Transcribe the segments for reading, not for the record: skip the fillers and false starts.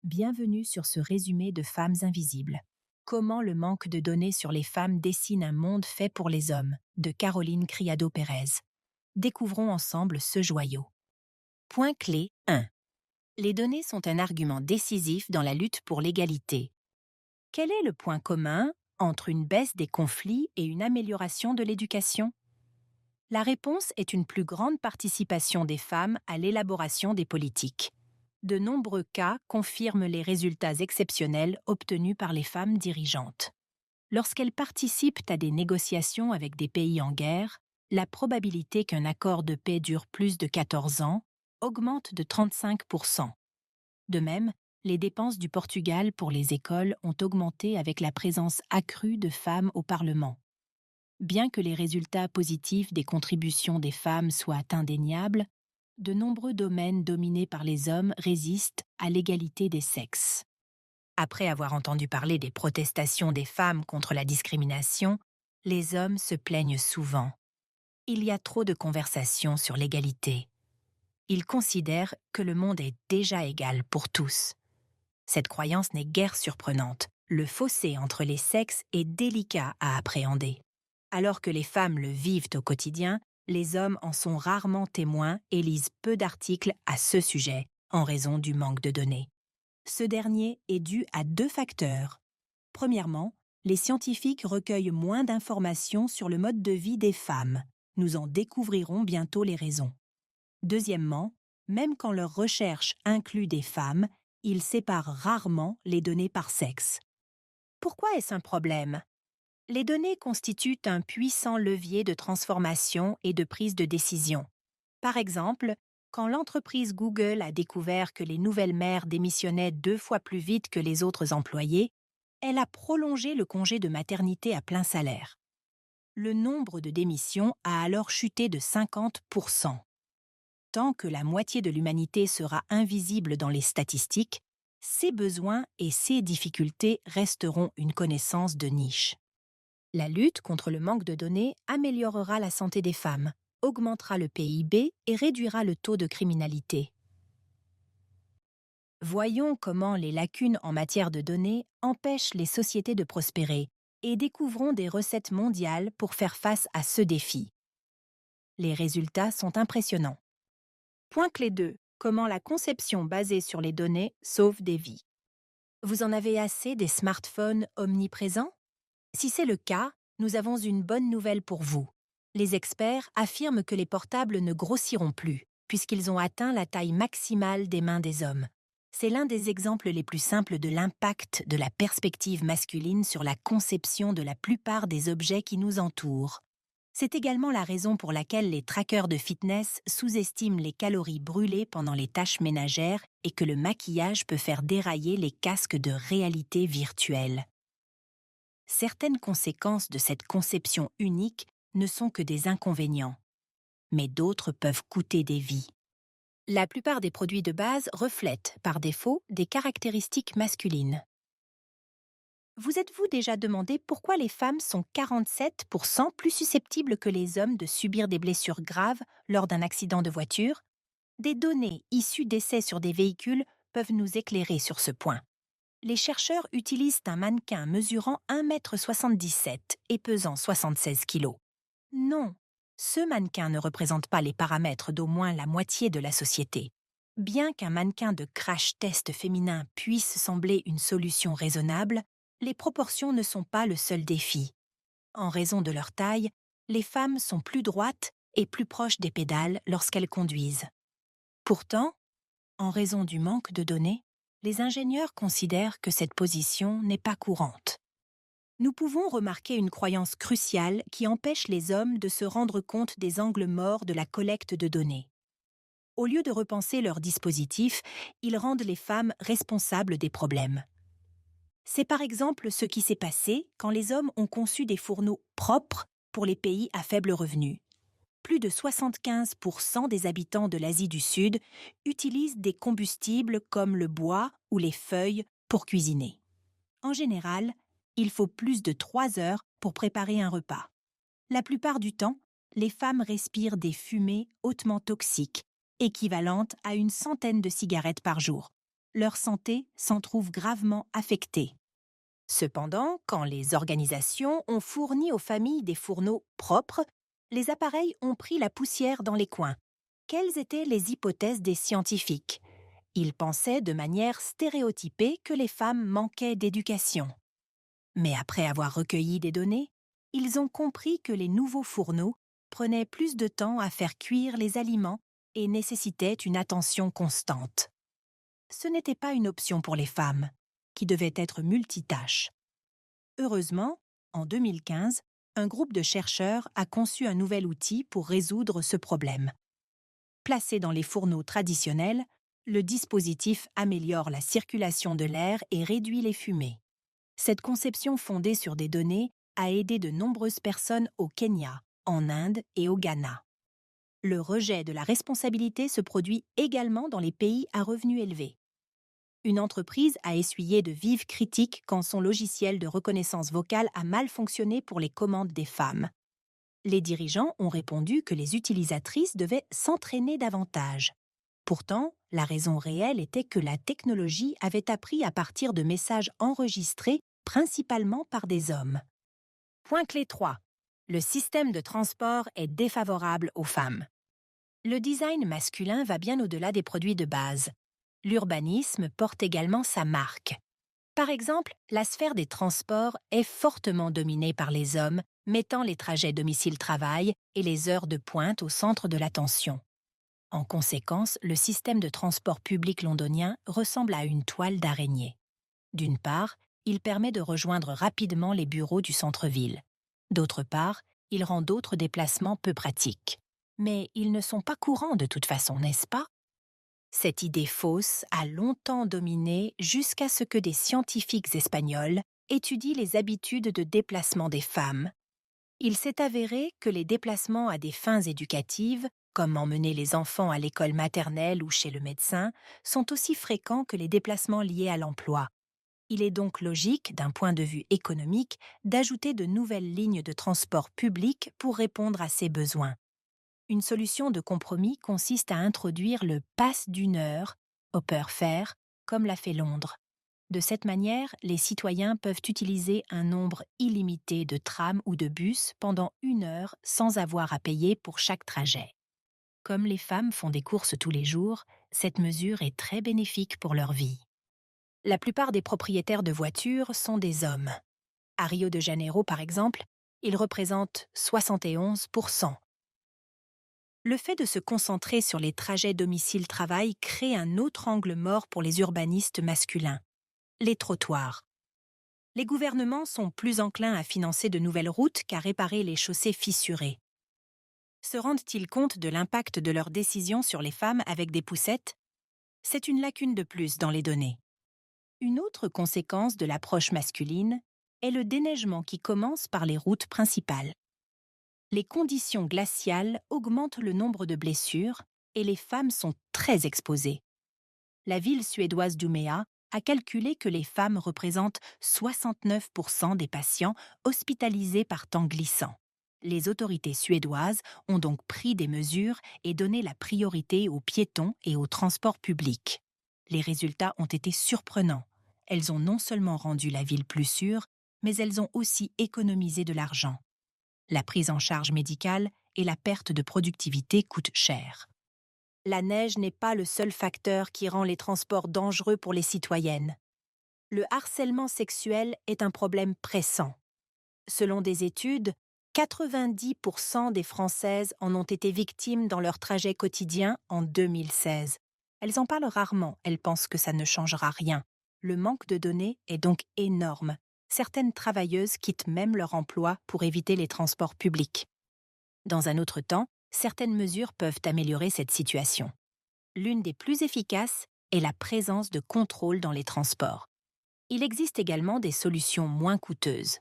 Bienvenue sur ce résumé de Femmes invisibles. Comment le manque de données sur les femmes dessine un monde fait pour les hommes, de Caroline Criado-Pérez. Découvrons ensemble ce joyau. Point clé 1. Les données sont un argument décisif dans la lutte pour l'égalité. Quel est le point commun entre une baisse des conflits et une amélioration de l'éducation? La réponse est une plus grande participation des femmes à l'élaboration des politiques. De nombreux cas confirment les résultats exceptionnels obtenus par les femmes dirigeantes. Lorsqu'elles participent à des négociations avec des pays en guerre, la probabilité qu'un accord de paix dure plus de 14 ans augmente de 35%. De même, les dépenses du Portugal pour les écoles ont augmenté avec la présence accrue de femmes au Parlement. Bien que les résultats positifs des contributions des femmes soient indéniables, de nombreux domaines dominés par les hommes résistent à l'égalité des sexes. Après avoir entendu parler des protestations des femmes contre la discrimination, les hommes se plaignent souvent. Il y a trop de conversations sur l'égalité. Ils considèrent que le monde est déjà égal pour tous. Cette croyance n'est guère surprenante. Le fossé entre les sexes est délicat à appréhender. Alors que les femmes le vivent au quotidien, les hommes en sont rarement témoins et lisent peu d'articles à ce sujet, en raison du manque de données. Ce dernier est dû à deux facteurs. Premièrement, les scientifiques recueillent moins d'informations sur le mode de vie des femmes. Nous en découvrirons bientôt les raisons. Deuxièmement, même quand leurs recherches incluent des femmes, ils séparent rarement les données par sexe. Pourquoi est-ce un problème? Les données constituent un puissant levier de transformation et de prise de décision. Par exemple, quand l'entreprise Google a découvert que les nouvelles mères démissionnaient 2 fois plus vite que les autres employés, elle a prolongé le congé de maternité à plein salaire. Le nombre de démissions a alors chuté de 50%. Tant que la moitié de l'humanité sera invisible dans les statistiques, ses besoins et ses difficultés resteront une connaissance de niche. La lutte contre le manque de données améliorera la santé des femmes, augmentera le PIB et réduira le taux de criminalité. Voyons comment les lacunes en matière de données empêchent les sociétés de prospérer et découvrons des recettes mondiales pour faire face à ce défi. Les résultats sont impressionnants. Point clé 2. Comment la conception basée sur les données sauve des vies. Vous en avez assez des smartphones omniprésents? Si c'est le cas, nous avons une bonne nouvelle pour vous. Les experts affirment que les portables ne grossiront plus, puisqu'ils ont atteint la taille maximale des mains des hommes. C'est l'un des exemples les plus simples de l'impact de la perspective masculine sur la conception de la plupart des objets qui nous entourent. C'est également la raison pour laquelle les trackers de fitness sous-estiment les calories brûlées pendant les tâches ménagères et que le maquillage peut faire dérailler les casques de réalité virtuelle. Certaines conséquences de cette conception unique ne sont que des inconvénients, mais d'autres peuvent coûter des vies. La plupart des produits de base reflètent, par défaut, des caractéristiques masculines. Vous êtes-vous déjà demandé pourquoi les femmes sont 47% plus susceptibles que les hommes de subir des blessures graves lors d'un accident de voiture? Des données issues d'essais sur des véhicules peuvent nous éclairer sur ce point. Les chercheurs utilisent un mannequin mesurant 1,77 m et pesant 76 kg. Non, ce mannequin ne représente pas les paramètres d'au moins la moitié de la société. Bien qu'un mannequin de crash test féminin puisse sembler une solution raisonnable, les proportions ne sont pas le seul défi. En raison de leur taille, les femmes sont plus droites et plus proches des pédales lorsqu'elles conduisent. Pourtant, en raison du manque de données, les ingénieurs considèrent que cette position n'est pas courante. Nous pouvons remarquer une croyance cruciale qui empêche les hommes de se rendre compte des angles morts de la collecte de données. Au lieu de repenser leur dispositif, ils rendent les femmes responsables des problèmes. C'est par exemple ce qui s'est passé quand les hommes ont conçu des fourneaux propres pour les pays à faible revenu. Plus de 75% des habitants de l'Asie du Sud utilisent des combustibles comme le bois ou les feuilles pour cuisiner. En général, il faut plus de 3 heures pour préparer un repas. La plupart du temps, les femmes respirent des fumées hautement toxiques, équivalentes à une centaine de cigarettes par jour. leur santé s'en trouve gravement affectée. Cependant, quand les organisations ont fourni aux familles des fourneaux propres, les appareils ont pris la poussière dans les coins. Quelles étaient les hypothèses des scientifiques? Ils pensaient de manière stéréotypée que les femmes manquaient d'éducation. Mais après avoir recueilli des données, ils ont compris que les nouveaux fourneaux prenaient plus de temps à faire cuire les aliments et nécessitaient une attention constante. Ce n'était pas une option pour les femmes, qui devaient être multitâches. Heureusement, en 2015, un groupe de chercheurs a conçu un nouvel outil pour résoudre ce problème. Placé dans les fourneaux traditionnels, le dispositif améliore la circulation de l'air et réduit les fumées. Cette conception fondée sur des données a aidé de nombreuses personnes au Kenya, en Inde et au Ghana. Le rejet de la responsabilité se produit également dans les pays à revenus élevés. Une entreprise a essuyé de vives critiques quand son logiciel de reconnaissance vocale a mal fonctionné pour les commandes des femmes. Les dirigeants ont répondu que les utilisatrices devaient s'entraîner davantage. Pourtant, la raison réelle était que la technologie avait appris à partir de messages enregistrés principalement par des hommes. Point clé 3. Le système de transport est défavorable aux femmes. Le design masculin va bien au-delà des produits de base. L'urbanisme porte également sa marque. Par exemple, la sphère des transports est fortement dominée par les hommes, mettant les trajets domicile-travail et les heures de pointe au centre de l'attention. En conséquence, le système de transport public londonien ressemble à une toile d'araignée. D'une part, il permet de rejoindre rapidement les bureaux du centre-ville. D'autre part, il rend d'autres déplacements peu pratiques. Mais ils ne sont pas courants de toute façon, n'est-ce pas? Cette idée fausse a longtemps dominé jusqu'à ce que des scientifiques espagnols étudient les habitudes de déplacement des femmes. Il s'est avéré que les déplacements à des fins éducatives, comme emmener les enfants à l'école maternelle ou chez le médecin, sont aussi fréquents que les déplacements liés à l'emploi. Il est donc logique, d'un point de vue économique, d'ajouter de nouvelles lignes de transport public pour répondre à ces besoins. Une solution de compromis consiste à introduire le pass d'une heure, Hopper Fare, comme l'a fait Londres. De cette manière, les citoyens peuvent utiliser un nombre illimité de trams ou de bus pendant 1 heure sans avoir à payer pour chaque trajet. Comme les femmes font des courses tous les jours, cette mesure est très bénéfique pour leur vie. La plupart des propriétaires de voitures sont des hommes. À Rio de Janeiro, par exemple, ils représentent 71%. Le fait de se concentrer sur les trajets domicile-travail crée un autre angle mort pour les urbanistes masculins: les trottoirs. Les gouvernements sont plus enclins à financer de nouvelles routes qu'à réparer les chaussées fissurées. Se rendent-ils compte de l'impact de leurs décisions sur les femmes avec des poussettes? C'est une lacune de plus dans les données. Une autre conséquence de l'approche masculine est le déneigement qui commence par les routes principales. Les conditions glaciales augmentent le nombre de blessures et les femmes sont très exposées. La ville suédoise d'Umeå a calculé que les femmes représentent 69% des patients hospitalisés par temps glissant. Les autorités suédoises ont donc pris des mesures et donné la priorité aux piétons et aux transports publics. Les résultats ont été surprenants. Elles ont non seulement rendu la ville plus sûre, mais elles ont aussi économisé de l'argent. La prise en charge médicale et la perte de productivité coûtent cher. La neige n'est pas le seul facteur qui rend les transports dangereux pour les citoyennes. Le harcèlement sexuel est un problème pressant. Selon des études, 90% des Françaises en ont été victimes dans leur trajet quotidien en 2016. Elles en parlent rarement, elles pensent que ça ne changera rien. Le manque de données est donc énorme. Certaines travailleuses quittent même leur emploi pour éviter les transports publics. Dans un autre temps, certaines mesures peuvent améliorer cette situation. L'une des plus efficaces est la présence de contrôles dans les transports. Il existe également des solutions moins coûteuses.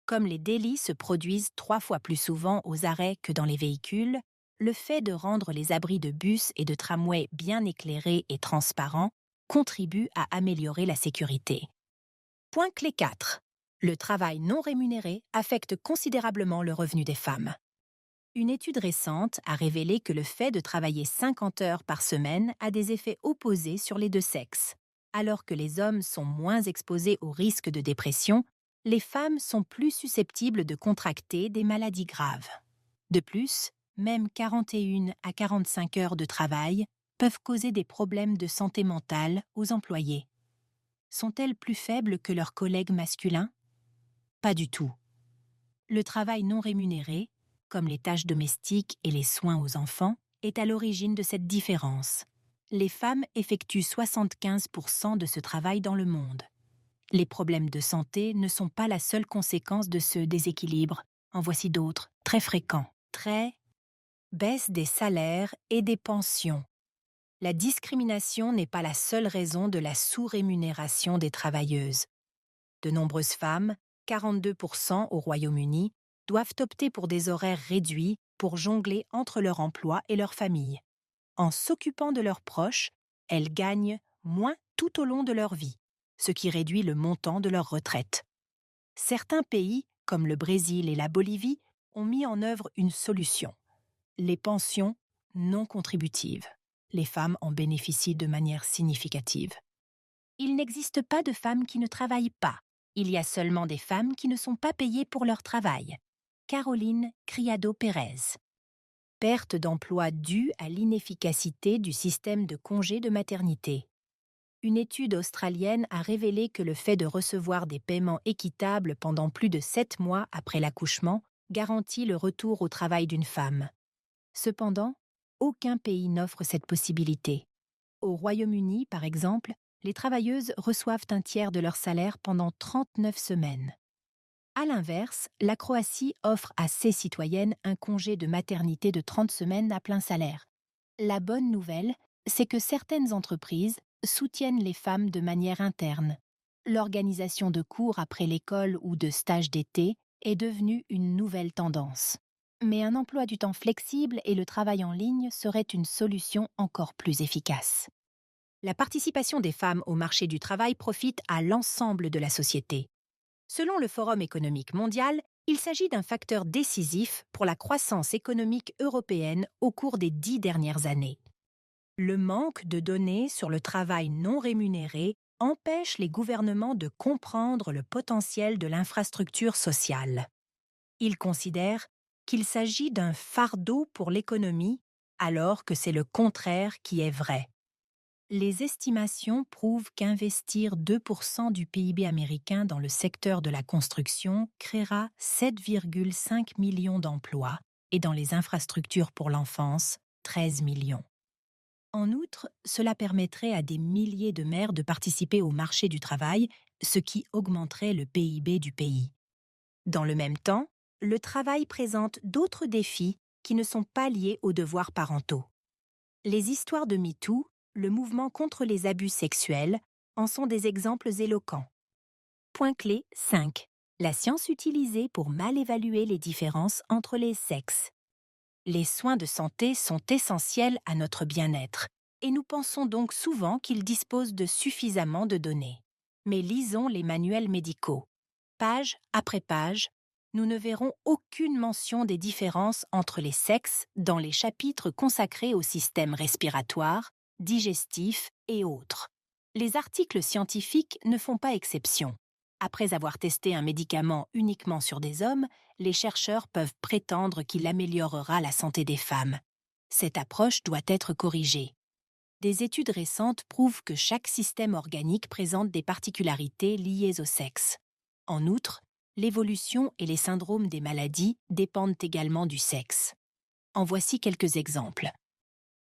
Comme les délits se produisent 3 fois plus souvent aux arrêts que dans les véhicules, le fait de rendre les abris de bus et de tramways bien éclairés et transparents contribue à améliorer la sécurité. Point clé 4. Le travail non rémunéré affecte considérablement le revenu des femmes. Une étude récente a révélé que le fait de travailler 50 heures par semaine a des effets opposés sur les deux sexes. Alors que les hommes sont moins exposés au risque de dépression, les femmes sont plus susceptibles de contracter des maladies graves. De plus, même 41 à 45 heures de travail peuvent causer des problèmes de santé mentale aux employés. Sont-elles plus faibles que leurs collègues masculins? Pas du tout. Le travail non rémunéré, comme les tâches domestiques et les soins aux enfants, est à l'origine de cette différence. Les femmes effectuent 75% de ce travail dans le monde. Les problèmes de santé ne sont pas la seule conséquence de ce déséquilibre. En voici d'autres, très fréquents. Baisse des salaires et des pensions. La discrimination n'est pas la seule raison de la sous-rémunération des travailleuses. De nombreuses femmes, 42% au Royaume-Uni, doivent opter pour des horaires réduits pour jongler entre leur emploi et leur famille. En s'occupant de leurs proches, elles gagnent moins tout au long de leur vie, ce qui réduit le montant de leur retraite. Certains pays, comme le Brésil et la Bolivie, ont mis en œuvre une solution: les pensions non contributives. Les femmes en bénéficient de manière significative. Il n'existe pas de femmes qui ne travaillent pas. Il y a seulement des femmes qui ne sont pas payées pour leur travail. Caroline Criado Pérez. Perte d'emploi due à l'inefficacité du système de congé de maternité. Une étude australienne a révélé que le fait de recevoir des paiements équitables pendant plus de 7 mois après l'accouchement garantit le retour au travail d'une femme. Cependant, aucun pays n'offre cette possibilité. Au Royaume-Uni, par exemple, les travailleuses reçoivent un tiers de leur salaire pendant 39 semaines. À l'inverse, la Croatie offre à ses citoyennes un congé de maternité de 30 semaines à plein salaire. La bonne nouvelle, c'est que certaines entreprises soutiennent les femmes de manière interne. L'organisation de cours après l'école ou de stages d'été est devenue une nouvelle tendance. Mais un emploi du temps flexible et le travail en ligne seraient une solution encore plus efficace. La participation des femmes au marché du travail profite à l'ensemble de la société. Selon le Forum économique mondial, il s'agit d'un facteur décisif pour la croissance économique européenne au cours des 10 dernières années. Le manque de données sur le travail non rémunéré empêche les gouvernements de comprendre le potentiel de l'infrastructure sociale. Ils considèrent qu'il s'agit d'un fardeau pour l'économie, alors que c'est le contraire qui est vrai. Les estimations prouvent qu'investir 2% du PIB américain dans le secteur de la construction créera 7,5 millions d'emplois et dans les infrastructures pour l'enfance, 13 millions. En outre, cela permettrait à des milliers de mères de participer au marché du travail, ce qui augmenterait le PIB du pays. Dans le même temps, le travail présente d'autres défis qui ne sont pas liés aux devoirs parentaux. Les histoires de MeToo, le mouvement contre les abus sexuels, en sont des exemples éloquents. Point clé 5. La science utilisée pour mal évaluer les différences entre les sexes. Les soins de santé sont essentiels à notre bien-être, et nous pensons donc souvent qu'ils disposent de suffisamment de données. Mais lisons les manuels médicaux. Page après page, nous ne verrons aucune mention des différences entre les sexes dans les chapitres consacrés au système respiratoire, digestif et autres. Les articles scientifiques ne font pas exception. Après avoir testé un médicament uniquement sur des hommes, les chercheurs peuvent prétendre qu'il améliorera la santé des femmes. Cette approche doit être corrigée. Des études récentes prouvent que chaque système organique présente des particularités liées au sexe. En outre, l'évolution et les syndromes des maladies dépendent également du sexe. En voici quelques exemples.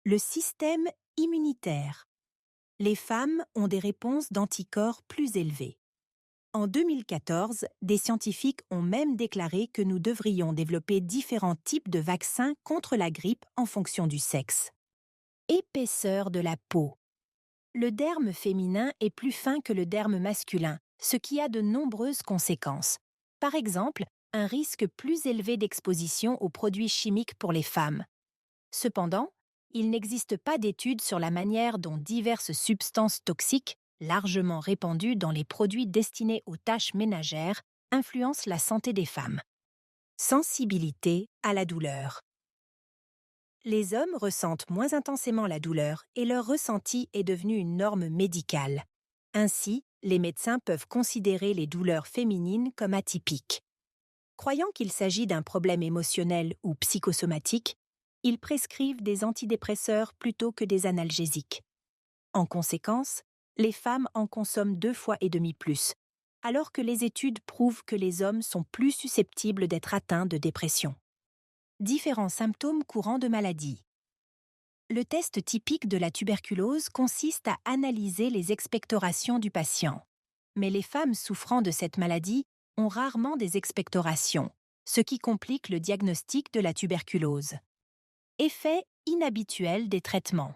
Le système immunitaire. Les femmes ont des réponses d'anticorps plus élevées. En 2014, des scientifiques ont même déclaré que nous devrions développer différents types de vaccins contre la grippe en fonction du sexe. Épaisseur de la peau. Le derme féminin est plus fin que le derme masculin, ce qui a de nombreuses conséquences. Par exemple, un risque plus élevé d'exposition aux produits chimiques pour les femmes. Cependant, il n'existe pas d'études sur la manière dont diverses substances toxiques, largement répandues dans les produits destinés aux tâches ménagères, influencent la santé des femmes. Sensibilité à la douleur. Les hommes ressentent moins intensément la douleur et leur ressenti est devenu une norme médicale. Ainsi, les médecins peuvent considérer les douleurs féminines comme atypiques. Croyant qu'il s'agit d'un problème émotionnel ou psychosomatique, ils prescrivent des antidépresseurs plutôt que des analgésiques. En conséquence, les femmes en consomment 2,5 fois plus, alors que les études prouvent que les hommes sont plus susceptibles d'être atteints de dépression. Différents symptômes courants de maladie. Le test typique de la tuberculose consiste à analyser les expectorations du patient. Mais les femmes souffrant de cette maladie ont rarement des expectorations, ce qui complique le diagnostic de la tuberculose. Effet inhabituel des traitements.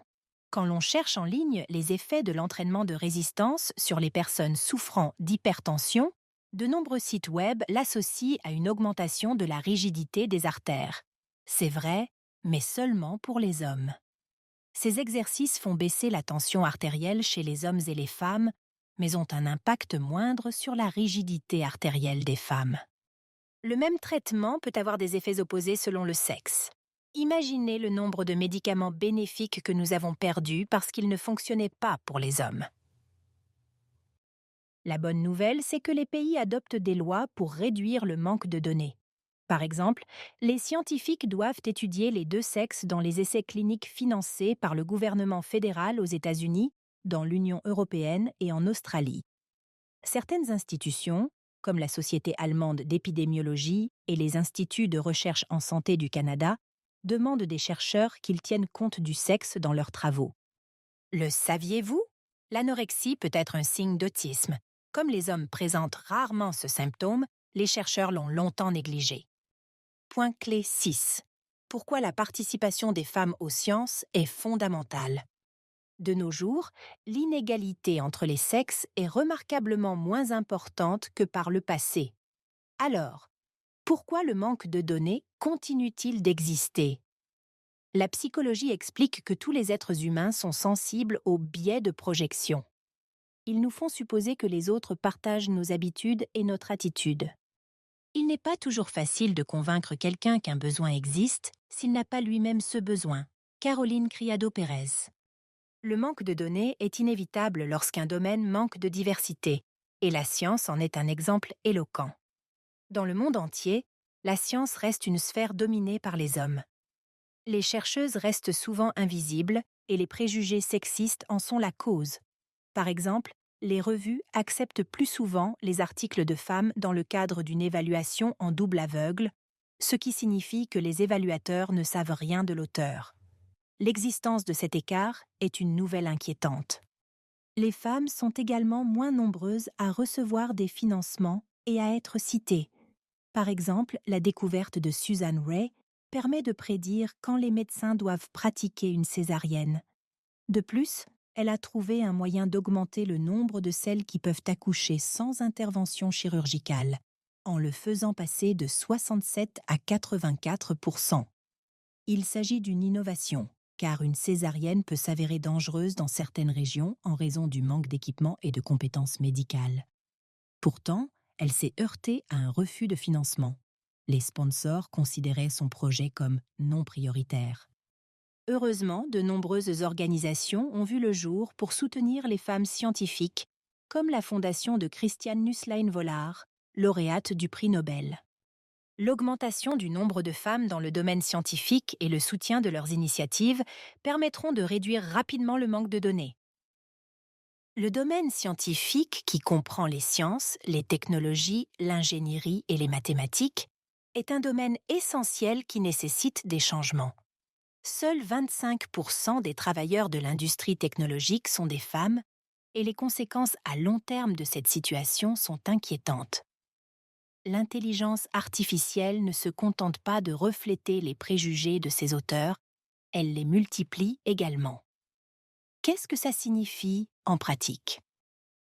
Quand l'on cherche en ligne les effets de l'entraînement de résistance sur les personnes souffrant d'hypertension, de nombreux sites web l'associent à une augmentation de la rigidité des artères. C'est vrai, mais seulement pour les hommes. Ces exercices font baisser la tension artérielle chez les hommes et les femmes, mais ont un impact moindre sur la rigidité artérielle des femmes. Le même traitement peut avoir des effets opposés selon le sexe. Imaginez le nombre de médicaments bénéfiques que nous avons perdus parce qu'ils ne fonctionnaient pas pour les hommes. La bonne nouvelle, c'est que les pays adoptent des lois pour réduire le manque de données. Par exemple, les scientifiques doivent étudier les deux sexes dans les essais cliniques financés par le gouvernement fédéral aux États-Unis, dans l'Union européenne et en Australie. Certaines institutions, comme la Société allemande d'épidémiologie et les instituts de recherche en santé du Canada, demandent des chercheurs qu'ils tiennent compte du sexe dans leurs travaux. Le saviez-vous? L'anorexie peut être un signe d'autisme. Comme les hommes présentent rarement ce symptôme, les chercheurs l'ont longtemps négligé. Point clé 6. Pourquoi la participation des femmes aux sciences est fondamentale. De nos jours, l'inégalité entre les sexes est remarquablement moins importante que par le passé. Alors, pourquoi le manque de données continue-t-il d'exister? La psychologie explique que tous les êtres humains sont sensibles aux biais de projection. Ils nous font supposer que les autres partagent nos habitudes et notre attitude. Il n'est pas toujours facile de convaincre quelqu'un qu'un besoin existe s'il n'a pas lui-même ce besoin. Caroline Criado-Pérez. Le manque de données est inévitable lorsqu'un domaine manque de diversité, et la science en est un exemple éloquent. Dans le monde entier, la science reste une sphère dominée par les hommes. Les chercheuses restent souvent invisibles et les préjugés sexistes en sont la cause. Par exemple, les revues acceptent plus souvent les articles de femmes dans le cadre d'une évaluation en double aveugle, ce qui signifie que les évaluateurs ne savent rien de l'auteur. L'existence de cet écart est une nouvelle inquiétante. Les femmes sont également moins nombreuses à recevoir des financements et à être citées. Par exemple, la découverte de Susan Ray permet de prédire quand les médecins doivent pratiquer une césarienne. De plus, elle a trouvé un moyen d'augmenter le nombre de celles qui peuvent accoucher sans intervention chirurgicale, en le faisant passer de 67 à 84%. Il s'agit d'une innovation, car une césarienne peut s'avérer dangereuse dans certaines régions en raison du manque d'équipement et de compétences médicales. Pourtant, elle s'est heurtée à un refus de financement. Les sponsors considéraient son projet comme non prioritaire. Heureusement, de nombreuses organisations ont vu le jour pour soutenir les femmes scientifiques, comme la fondation de Christiane Nusslein-Vollard, lauréate du prix Nobel. L'augmentation du nombre de femmes dans le domaine scientifique et le soutien de leurs initiatives permettront de réduire rapidement le manque de données. Le domaine scientifique, qui comprend les sciences, les technologies, l'ingénierie et les mathématiques, est un domaine essentiel qui nécessite des changements. Seuls 25% des travailleurs de l'industrie technologique sont des femmes, et les conséquences à long terme de cette situation sont inquiétantes. L'intelligence artificielle ne se contente pas de refléter les préjugés de ses auteurs, elle les multiplie également. Qu'est-ce que ça signifie en pratique?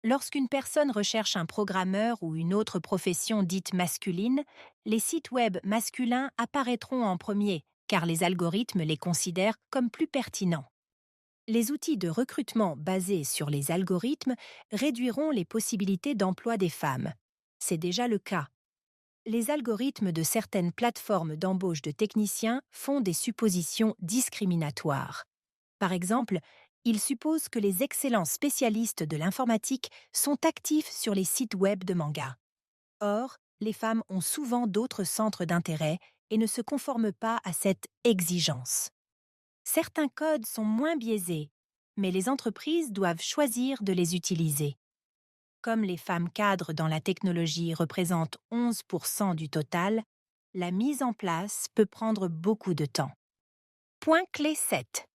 Lorsqu'une personne recherche un programmeur ou une autre profession dite masculine, les sites web masculins apparaîtront en premier, car les algorithmes les considèrent comme plus pertinents. Les outils de recrutement basés sur les algorithmes réduiront les possibilités d'emploi des femmes. C'est déjà le cas. Les algorithmes de certaines plateformes d'embauche de techniciens font des suppositions discriminatoires. Par exemple, Il suppose que les excellents spécialistes de l'informatique sont actifs sur les sites web de manga. Or, les femmes ont souvent d'autres centres d'intérêt et ne se conforment pas à cette exigence. Certains codes sont moins biaisés, mais les entreprises doivent choisir de les utiliser. Comme les femmes cadres dans la technologie représentent 11% du total, la mise en place peut prendre beaucoup de temps. Point clé 7.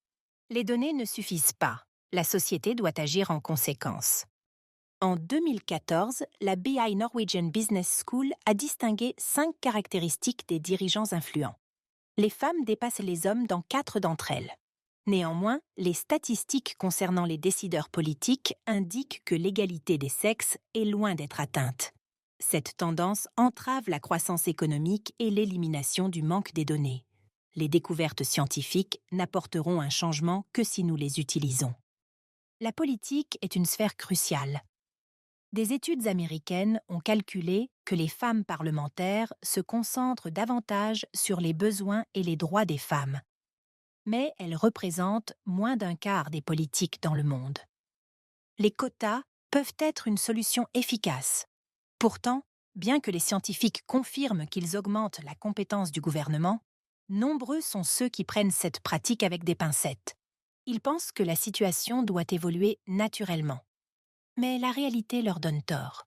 Les données ne suffisent pas. La société doit agir en conséquence. En 2014, la BI Norwegian Business School a distingué 5 caractéristiques des dirigeants influents. Les femmes dépassent les hommes dans 4 d'entre elles. Néanmoins, les statistiques concernant les décideurs politiques indiquent que l'égalité des sexes est loin d'être atteinte. Cette tendance entrave la croissance économique et l'élimination du manque des données. Les découvertes scientifiques n'apporteront un changement que si nous les utilisons. La politique est une sphère cruciale. Des études américaines ont calculé que les femmes parlementaires se concentrent davantage sur les besoins et les droits des femmes. Mais elles représentent moins d'un quart des politiques dans le monde. Les quotas peuvent être une solution efficace. Pourtant, bien que les scientifiques confirment qu'ils augmentent la compétence du gouvernement, nombreux sont ceux qui prennent cette pratique avec des pincettes. Ils pensent que la situation doit évoluer naturellement. Mais la réalité leur donne tort.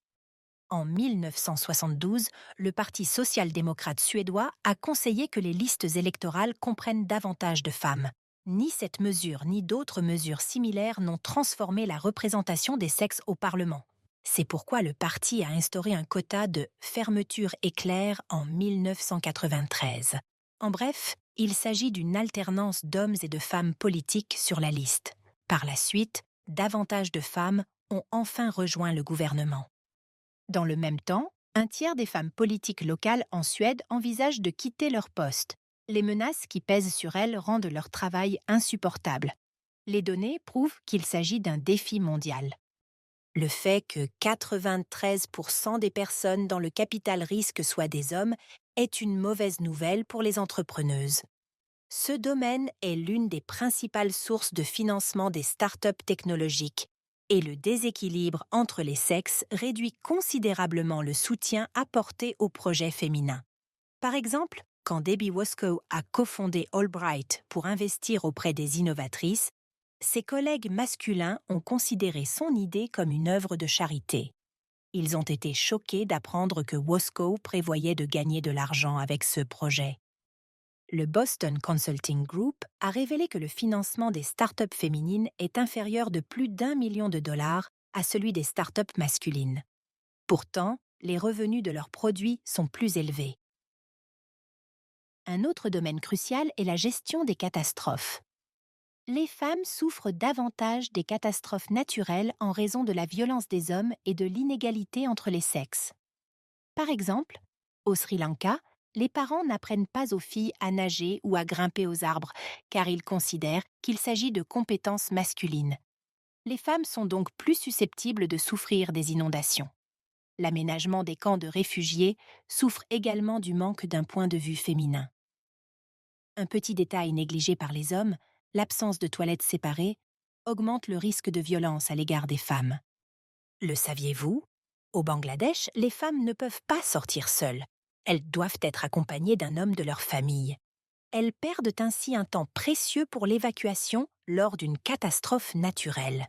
En 1972, le Parti social-démocrate suédois a conseillé que les listes électorales comprennent davantage de femmes. Ni cette mesure ni d'autres mesures similaires n'ont transformé la représentation des sexes au Parlement. C'est pourquoi le parti a instauré un quota de fermeture éclair en 1993. En bref, il s'agit d'une alternance d'hommes et de femmes politiques sur la liste. Par la suite, davantage de femmes ont enfin rejoint le gouvernement. Dans le même temps, un tiers des femmes politiques locales en Suède envisagent de quitter leur poste. Les menaces qui pèsent sur elles rendent leur travail insupportable. Les données prouvent qu'il s'agit d'un défi mondial. Le fait que 93% des personnes dans le capital risque soient des hommes est une mauvaise nouvelle pour les entrepreneuses. Ce domaine est l'une des principales sources de financement des startups technologiques. Et le déséquilibre entre les sexes réduit considérablement le soutien apporté aux projets féminins. Par exemple, quand Debbie Wascoe a cofondé Allbright pour investir auprès des innovatrices, ses collègues masculins ont considéré son idée comme une œuvre de charité. Ils ont été choqués d'apprendre que Wascoe prévoyait de gagner de l'argent avec ce projet. Le Boston Consulting Group a révélé que le financement des startups féminines est inférieur de plus d'1 million de dollars à celui des startups masculines. Pourtant, les revenus de leurs produits sont plus élevés. Un autre domaine crucial est la gestion des catastrophes. Les femmes souffrent davantage des catastrophes naturelles en raison de la violence des hommes et de l'inégalité entre les sexes. Par exemple, au Sri Lanka, les parents n'apprennent pas aux filles à nager ou à grimper aux arbres, car ils considèrent qu'il s'agit de compétences masculines. Les femmes sont donc plus susceptibles de souffrir des inondations. L'aménagement des camps de réfugiés souffre également du manque d'un point de vue féminin. Un petit détail négligé par les hommes, l'absence de toilettes séparées, augmente le risque de violence à l'égard des femmes. Le saviez-vous ? Au Bangladesh, les femmes ne peuvent pas sortir seules. Elles doivent être accompagnées d'un homme de leur famille. Elles perdent ainsi un temps précieux pour l'évacuation lors d'une catastrophe naturelle.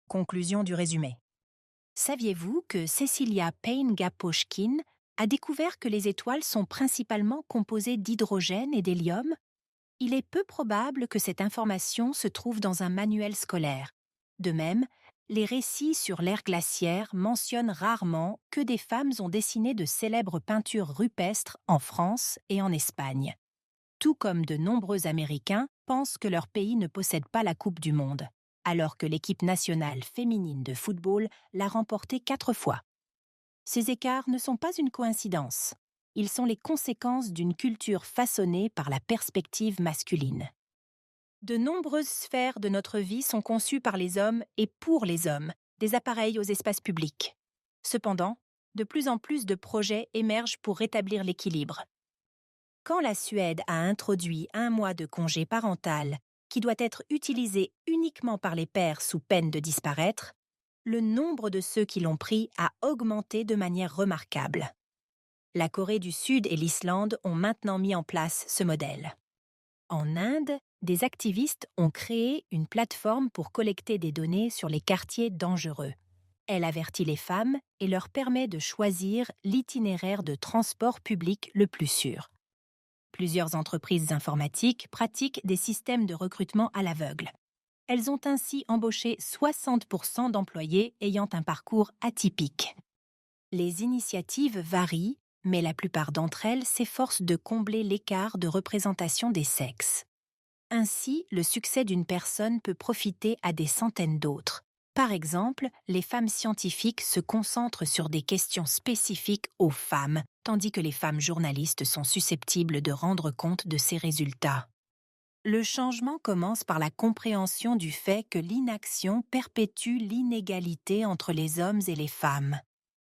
Conclusion du résumé. Saviez-vous que Cecilia Payne-Gaposchkin a découvert que les étoiles sont principalement composées d'hydrogène et d'hélium ? Il est peu probable que cette information se trouve dans un manuel scolaire. De même, les récits sur l'ère glaciaire mentionnent rarement que des femmes ont dessiné de célèbres peintures rupestres en France et en Espagne. Tout comme de nombreux Américains pensent que leur pays ne possède pas la Coupe du Monde, alors que l'équipe nationale féminine de football l'a remportée 4 fois. Ces écarts ne sont pas une coïncidence. Ils sont les conséquences d'une culture façonnée par la perspective masculine. De nombreuses sphères de notre vie sont conçues par les hommes et pour les hommes, des appareils aux espaces publics. Cependant, de plus en plus de projets émergent pour rétablir l'équilibre. Quand la Suède a introduit 1 mois de congé parental qui doit être utilisé uniquement par les pères sous peine de disparaître, le nombre de ceux qui l'ont pris a augmenté de manière remarquable. La Corée du Sud et l'Islande ont maintenant mis en place ce modèle. En Inde, des activistes ont créé une plateforme pour collecter des données sur les quartiers dangereux. Elle avertit les femmes et leur permet de choisir l'itinéraire de transport public le plus sûr. Plusieurs entreprises informatiques pratiquent des systèmes de recrutement à l'aveugle. Elles ont ainsi embauché 60% d'employés ayant un parcours atypique. Les initiatives varient, mais la plupart d'entre elles s'efforcent de combler l'écart de représentation des sexes. Ainsi, le succès d'une personne peut profiter à des centaines d'autres. Par exemple, les femmes scientifiques se concentrent sur des questions spécifiques aux femmes, tandis que les femmes journalistes sont susceptibles de rendre compte de ces résultats. Le changement commence par la compréhension du fait que l'inaction perpétue l'inégalité entre les hommes et les femmes.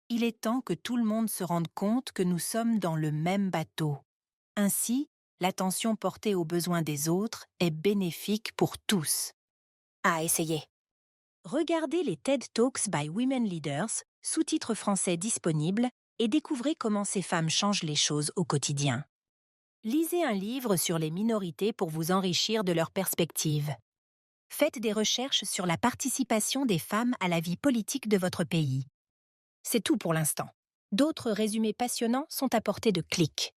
Il est temps que tout le monde se rende compte que nous sommes dans le même bateau. Ainsi, l'attention portée aux besoins des autres est bénéfique pour tous. À essayer. Regardez les TED Talks by Women Leaders, sous-titres français disponibles, et découvrez comment ces femmes changent les choses au quotidien. Lisez un livre sur les minorités pour vous enrichir de leurs perspectives. Faites des recherches sur la participation des femmes à la vie politique de votre pays. C'est tout pour l'instant. D'autres résumés passionnants sont à portée de clic.